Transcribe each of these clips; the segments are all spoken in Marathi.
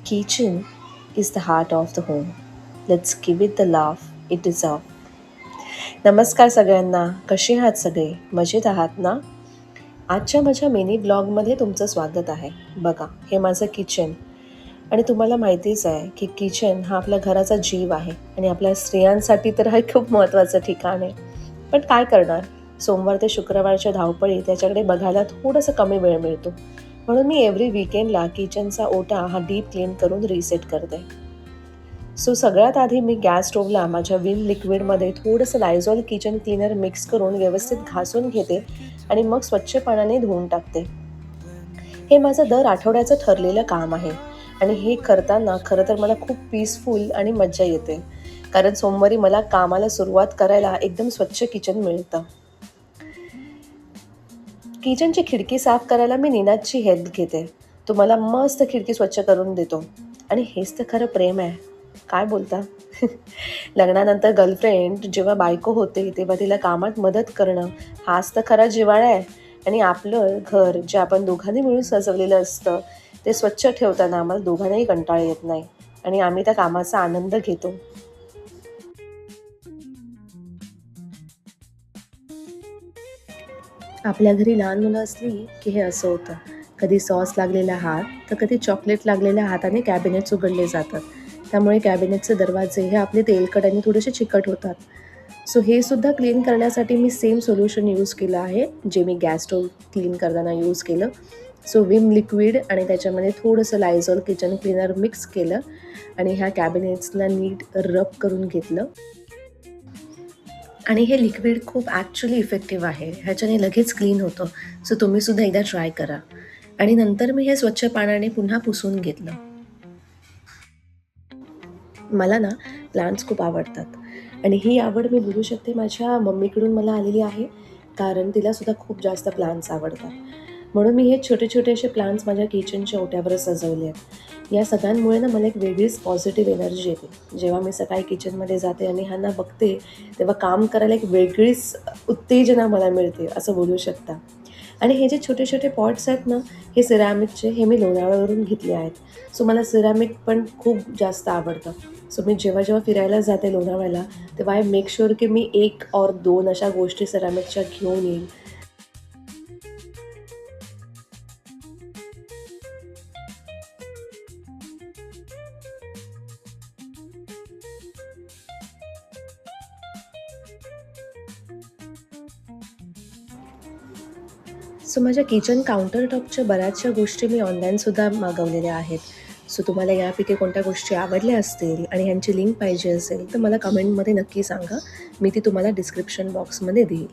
Kitchen is the heart of the home. Let's give it the love it deserves. नमस्कार सगळ्यांना, कसे आहात सगळे? मजेत आहात ना? आजच्या माझ्या मिनी ब्लॉगमध्ये तुमचं स्वागत आहे. बघा, हे माझं किचन आणि तुम्हाला माहितीच आहे की किचन हा आपल्या घराचा जीव आहे आणि आपल्या स्त्रियांसाठी तर हे खूप महत्त्वाचं ठिकाण आहे. पण काय करणार? सोमवार ते शुक्रवारच्या धावपळीत त्याच्याकडे बघायला थोडंसं कमी वेळ मिळतो. म्हणून मी एव्हरी वीकेंडला किचनचा ओटा हा डीप क्लीन करून रिसेट करते. सो सगळ्यात आधी मी गॅस स्टोव्हला माझ्या विम लिक्विडमध्ये थोडंसं लायझॉल किचन क्लीनर मिक्स करून व्यवस्थित घासून घेते आणि मग स्वच्छ पाण्याने धुवून टाकते. हे माझं दर आठवड्याचं ठरलेलं काम आहे आणि हे करताना खरं तर मला खूप पीसफुल आणि मज्जा येते. कारण सोमवारी मला कामाला सुरुवात करायला एकदम स्वच्छ किचन मिळतं. किचनची खिडकी साफ करायला मी निनादची हेल्प घेते. तो मला मस्त खिडकी स्वच्छ करून देतो आणि हेच तर खरं प्रेम आहे. काय बोलता? लग्नानंतर गर्लफ्रेंड जेव्हा बायको होते तेव्हा तिला कामात मदत करणं हाच तर खरा जिव्हाळा आहे. आणि आपलं घर जे आपण दोघांनी मिळून सजवलेलं असतं ते स्वच्छ ठेवताना आम्हाला दोघांनाही कंटाळा येत नाही आणि आम्ही त्या कामाचा आनंद घेतो. आपल्या घरी लहान मुलं असली की हे असं होतं. कधी सॉस लागलेला हात तर कधी चॉकलेट लागलेल्या हाताने कॅबिनेट्स उघडले जातात. त्यामुळे कॅबिनेटचे दरवाजे हे आपले तेलकट आणि थोडेसे चिकट होतात. सो हे सुद्धा क्लीन करण्यासाठी मी सेम सोल्युशन यूज केलं आहे जे मी गॅस स्टोव्ह क्लीन करताना यूज केलं. सो विम लिक्विड आणि त्याच्यामध्ये थोडंसं लायझॉल किचन क्लीनर मिक्स केलं आणि ह्या कॅबिनेट्सला नीट रब करून घेतलं. आणि हे लिक्विड खूप ॲक्च्युली इफेक्टिव्ह आहे. ह्याच्याने लगेच क्लीन होतं. सो तुम्हीसुद्धा एकदा ट्राय करा. आणि नंतर मी हे स्वच्छ पाण्याने पुन्हा पुसून घेतलं. मला ना प्लांट्स खूप आवडतात आणि ही आवड मी बोलू शकते माझ्या मम्मीकडून मला आलेली आहे. कारण तिलासुद्धा खूप जास्त प्लांट्स आवडतात. म्हणून मी हे छोटे छोटे असे प्लांट्स माझ्या किचनच्या ओट्यावर सजवले आहेत. या सगळ्यांमुळे ना मला एक वेगळीच पॉझिटिव्ह एनर्जी येते. जेव्हा मी सकाळी किचनमध्ये जाते आणि ह्यांना बघते तेव्हा काम करायला एक वेगळीच उत्तेजना मला मिळते असं बोलू शकता. आणि हे जे छोटे छोटे पॉट्स आहेत ना, हे सिरॅमिकचे हे मी लोणावळ्यावरून घेतले आहेत. सो मला सिरॅमिक पण खूप जास्त आवडतं. सो मी जेव्हा जेव्हा फिरायला जाते लोणावळ्याला तेव्हा आय मेक शुअर की मी 1 और 2 अशा गोष्टी सिरॅमिकच्या घेऊन येईन. सो माझ्या किचन काउंटर टॉपच्या बऱ्याचशा गोष्टी मी ऑनलाईनसुद्धा मागवलेल्या आहेत. सो तुम्हाला यापैकी कोणत्या गोष्टी आवडल्या असतील आणि ह्यांची लिंक पाहिजे असेल तर मला कमेंटमध्ये नक्की सांगा. मी ती तुम्हाला डिस्क्रिप्शन बॉक्समध्ये देईल.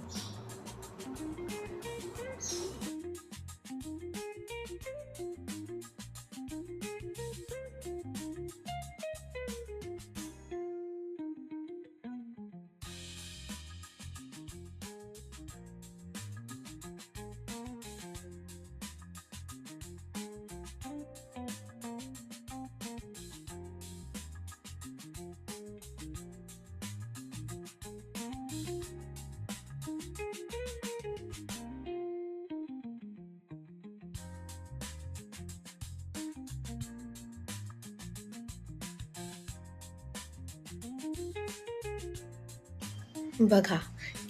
बघा,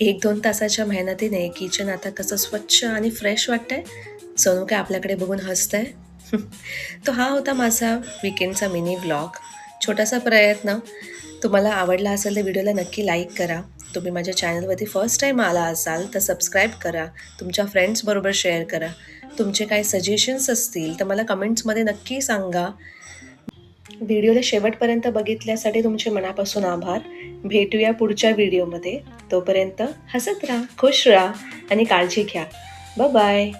1-2 तासाच्या मेहनतीने किचन आता कसं स्वच्छ आणि फ्रेश वाटतंय. जणू काय आपल्याकडे बघून हसतंय. तो हा होता माझा वीकेंडचा मिनी ब्लॉग. छोटासा प्रयत्न. तुम्हाला आवडला असेल तर व्हिडिओला नक्की लाईक करा. तुम्ही माझ्या चॅनलवरती फर्स्ट टाईम आला असाल तर सबस्क्राईब करा. तुमच्या फ्रेंड्सबरोबर शेअर करा. तुमचे काही सजेशन्स असतील तर मला कमेंट्समध्ये नक्की सांगा. व्हिडिओला शेवटपर्यंत बघितल्यासाठी तुमचे मनापासून आभार. भेटूया पुढच्या व्हिडिओमध्ये. तोपर्यंत हसत राहा, खुश राहा आणि काळजी घ्या. Bye bye.